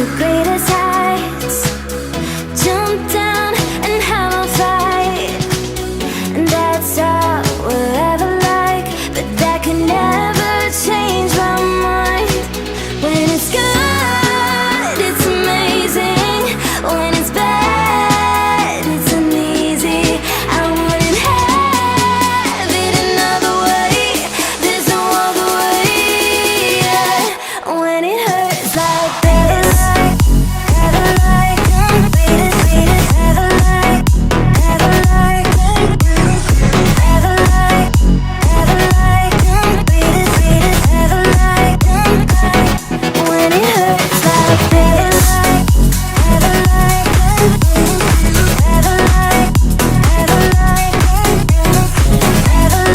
the greatest heights. Jump down and have a fight, and that's all we'll ever like. But that could never change my mind. When it's good, it's amazing. When it's bad, it's uneasy. I wouldn't have it another way. There's no other way. When it hurts like this, ever like, beat it, ever like, ever like, ever like, beat it, ever like, when it hurts like this, ever like, ever like, ever like, ever like,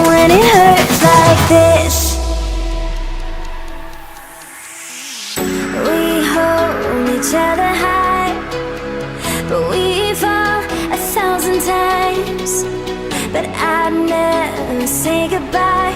when it hurts like this. We hold each other high, but we fall 1,000 times. But I'd never say goodbye.